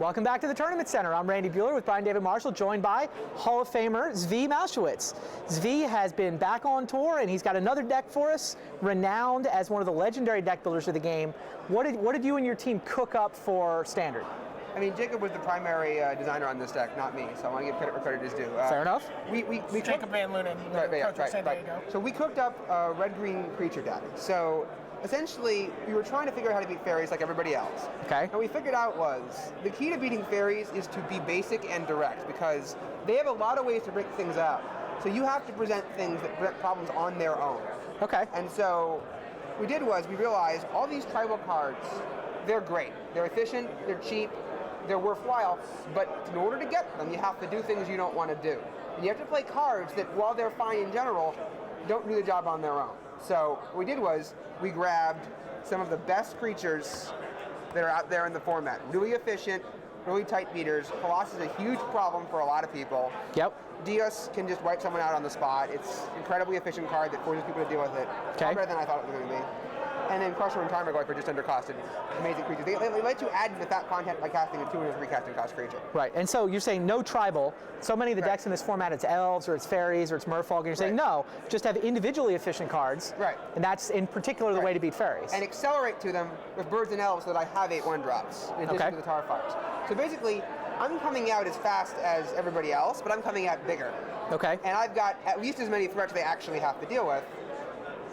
Welcome back to the Tournament Center. I'm Randy Buehler with Brian David Marshall, joined by Hall of Famer Zvi Mowshowitz. Zvi has been back on tour, and he's got another deck for us, renowned as one of the legendary deck builders of the game. What did you and your team cook up for Standard? I mean, Jacob was the primary designer on this deck, not me, so I want to give credit where credit is due. Fair enough. We Jacob Van Lunen, right. So we cooked up a red-green creature deck. So essentially, we were trying to figure out how to beat fairies like everybody else. Okay. And what we figured out was the key to beating fairies is to be basic and direct, because they have a lot of ways to break things out. So you have to present things that present problems on their own. Okay. And so what we did was we realized all these tribal cards, they're great. They're efficient, they're cheap, they're worthwhile, but in order to get them, you have to do things you don't want to do. And you have to play cards that, while they're fine in general, don't do the job on their own. So what we did was we grabbed some of the best creatures that are out there in the format. Really efficient, really tight beaters. Colossus is a huge problem for a lot of people. Yep. Deus can just wipe someone out on the spot. It's an incredibly efficient card that forces people to deal with it. Okay. Far better than I thought it was going to be. And then Crusher and Tarmogoyf are just undercosted, amazing creatures. They let you add the fat content by casting a 2 and a 3 casting cost creature. Right, and so you're saying no tribal. So many of the decks in this format, it's elves or it's fairies or it's merfolk, and you're saying no, just have individually efficient cards. Right. And that's in particular the way to beat fairies. And accelerate to them with birds and elves so that I have 8 1-drops in addition to the Tarfires. So basically, I'm coming out as fast as everybody else, but I'm coming out bigger. Okay. And I've got at least as many threats they actually have to deal with.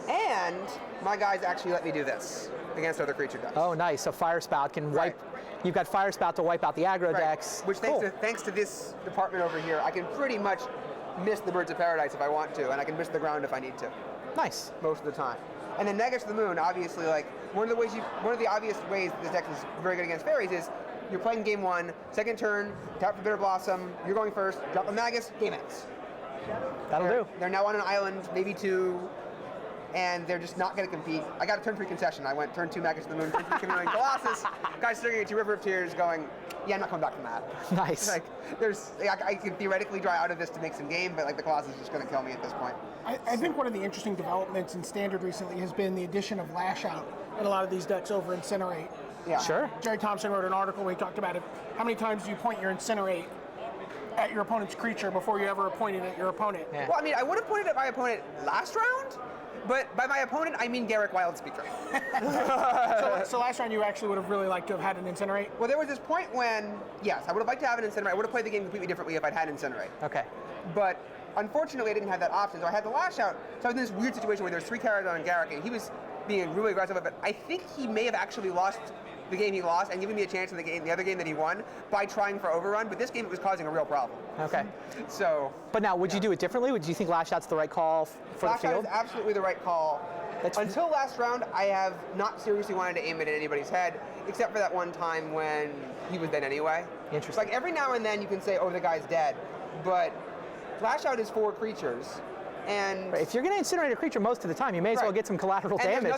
And my guys actually let me do this against other creature decks. Oh, nice. So Firespout can wipe. You've got Firespout to wipe out the aggro decks. Which, thanks to this department over here, I can pretty much miss the Birds of Paradise if I want to, and I can miss the ground if I need to. Nice. Most of the time. And then Magus to the Moon, obviously, like one of the obvious ways this deck is very good against fairies is you're playing game 1, second turn, tap for Bitter Blossom, you're going first, drop a Magus, game ends. That'll do. They're now on an island, maybe 2. And they're just not going to compete. I got a turn 3 concession. I went turn 2 Magus to the Moon, turn 3 Chameleon Colossus. Guys staring at you, River of Tears, going, yeah, I'm not coming back from that. Nice. Like, I could theoretically dry out of this to make some game, but like the Colossus is just going to kill me at this point. I think one of the interesting developments in Standard recently has been the addition of Lash Out in a lot of these decks over Incinerate. Yeah. Sure. Jerry Thompson wrote an article where he talked about it. How many times do you point your Incinerate at your opponent's creature before you ever point it at your opponent? Yeah. Well, I mean, I would have pointed at my opponent last round, but by my opponent, I mean Garrick Wildspeaker. So last round you actually would have really liked to have had an Incinerate? Well, there was this point when, yes, I would have liked to have an Incinerate. I would have played the game completely differently if I'd had Incinerate. Okay. But unfortunately, I didn't have that option, so I had the Lash Out. So I was in this weird situation where there's 3 cards on Garrick, and he was being really aggressive, but I think he may have actually lost the game he lost and given me a chance in the other game that he won by trying for overrun, but this game it was causing a real problem. Okay. So. But now, would you do it differently? Would you think Lash Out's the right call for Lash the field? Out is absolutely the right call. Until last round, I have not seriously wanted to aim it at anybody's head, except for that one time when he was dead anyway. Interesting. Like every now and then you can say, oh, the guy's dead, but Lash Out is 4 creatures. And if you're going to incinerate a creature most of the time, you may as well get some collateral damage.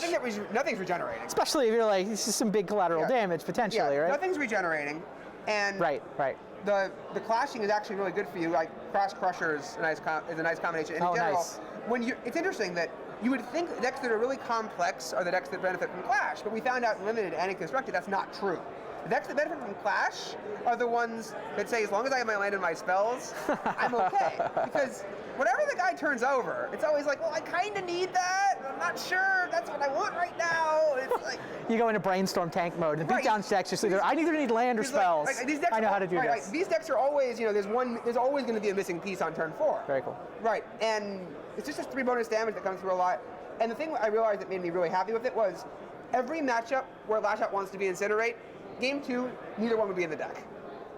Nothing's regenerating. Especially if you're like, this is some big collateral damage potentially, right? Nothing's regenerating. And the clashing is actually really good for you. Like Crash Crusher is a nice combination. And in general, nice. It's interesting that you would think decks that are really complex are the decks that benefit from Clash, but we found out in Limited and in Constructed that's not true. The decks that benefit from Clash are the ones that say, as long as I have my land and my spells, I'm okay. Because whatever the guy turns over, it's always like, well, I kind of need that. I'm not sure that's what I want right now. It's like you go into brainstorm tank mode. The beatdown decks just either I either need land or spells. I know how to do this. These decks are always, there's always going to be a missing piece on turn 4. Very cool. Right, and it's just 3 bonus damage that comes through a lot. And the thing I realized that made me really happy with it was every matchup where Lash Out wants to be Incinerate, game 2, neither one would be in the deck.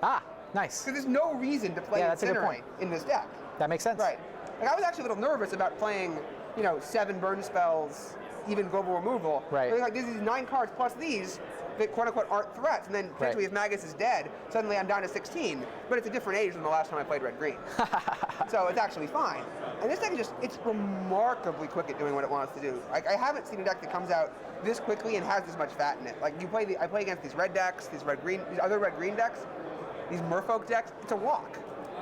Ah, nice. So there's no reason to play Incinerate in this deck. That makes sense. Right. Like I was actually a little nervous about playing, 7 burn spells, even global removal. Right. Like these 9 cards plus these that quote unquote aren't threats, and then potentially if Magus is dead, suddenly I'm down to 16. But it's a different age than the last time I played red-green. So it's actually fine. And this deck is it's remarkably quick at doing what it wants to do. Like I haven't seen a deck that comes out this quickly and has this much fat in it. Like I play against these red decks, these other red-green decks, these merfolk decks, it's a walk.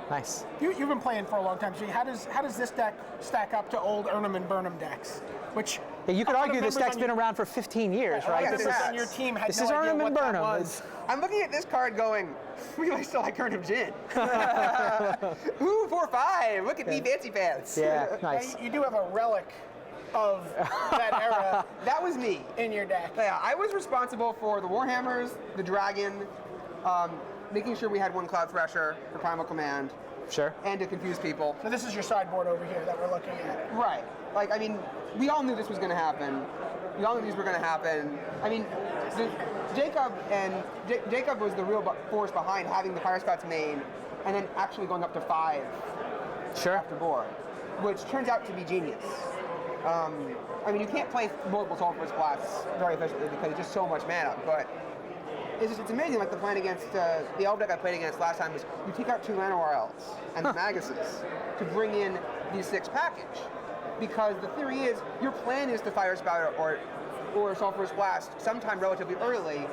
Nice. You've been playing for a long time, so how does this deck stack up to old Urnum and Burnham decks? Which Yeah, you could a lot of argue this members deck's on been your- around for 15 years, a lot right? of This members is- on your team had this no is idea Urnum and what that Burnham. was. I'm looking at this card going, really still like Urnum Jin. Ooh, 4/5. Look at me, fancy pants. Yeah, nice. You do have a relic of that era That was me. in your deck. Yeah, I was responsible for the Warhammers, the Dragon, making sure we had one Cloudthresher for Primal Command, Sure. and to confuse people. So this is your sideboard over here that we're looking at. Right. Like, I mean, we all knew this was going to happen. We all knew these were going to happen. I mean, Jacob was the real force behind having the Firespouts main, and then actually going up to 5 Sure. after board, which turns out to be genius. I mean, you can't play multiple Sulfurous Blasts very efficiently because it's just so much mana, but it's amazing. Like the plan against the Elf deck I played against last time was you take out 2 Llanowar Elves and the Maguses to bring in the 6 package, because the theory is your plan is to Firespout or Sulfurous Blast sometime relatively early.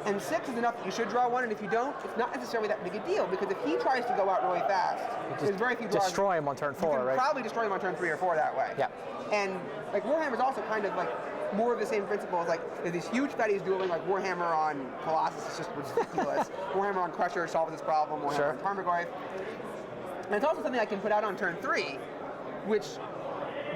And 6 is enough that you should draw 1, and if you don't, it's not necessarily that big a deal, because if he tries to go out really fast, there's very few draws. Destroy him on turn 4, You can right? probably destroy him on turn 3 or 4 that way. Yeah. And like Warhammer's also kind of like more of the same principle as like there's these huge fatties dueling, like Warhammer on Colossus is just ridiculous. Warhammer on Crusher solves this problem. Warhammer Sure. on Tarmogoyf. And it's also something I can put out on turn 3, which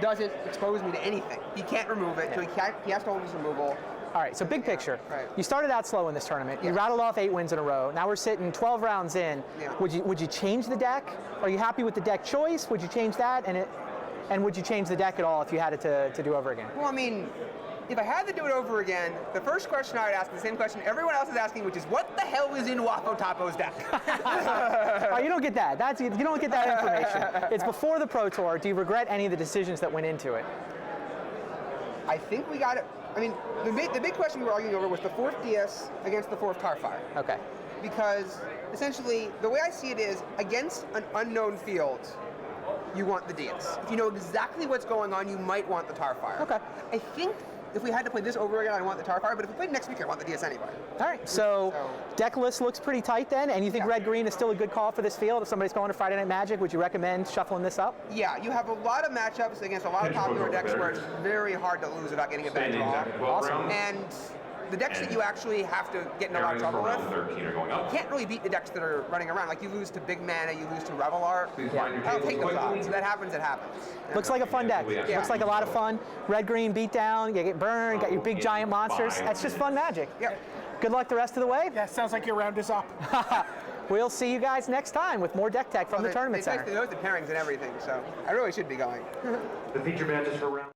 doesn't expose me to anything. He can't remove it, so he has to hold his removal. All right, so big picture. right. You started out slow in this tournament. You Yeah. rattled off 8 wins in a row. Now we're sitting 12 rounds in. Yeah. Would you change the deck? Are you happy with the deck choice? Would you change that? And would you change the deck at all if you had it to do over again? Well, I mean, if I had to do it over again, the first question I would ask is the same question everyone else is asking, which is, what the hell is in Wapo Tapo's deck? Oh, you don't get that. You don't get that information. It's before the Pro Tour. Do you regret any of the decisions that went into it? I think we got it. I mean, the big question we were arguing over was the 4th DS against the 4th Tarfire. Okay. Because essentially, the way I see it is, against an unknown field, you want the DS. If you know exactly what's going on, you might want the Tarfire. Okay. I think if we had to play this over again, I'd want the Tarfire, but if we played next week, I want the DS anyway. All right, so deck list looks pretty tight then, and you think Yeah. red-green is still a good call for this field? If somebody's going to Friday Night Magic, would you recommend shuffling this up? Yeah, you have a lot of matchups against a lot of popular decks where it's very hard to lose without getting a bad draw. Awesome. And the decks that you actually have to get in a lot of trouble with, You can't really beat the decks that are running around. Like you lose to Big Mana, you lose to Revelar. I'll take those odds. If that happens, it happens. Looks like a fun deck. Yeah. Looks like a lot of fun. Red-green beatdown, you get burned, got your big giant monsters. That's just fun magic. Yep. Good luck the rest of the way. Yeah, sounds like your round is up. We'll see you guys next time with more deck tech from the Tournament They Center. note the pairings and everything, so I really should be going. The feature matches for round.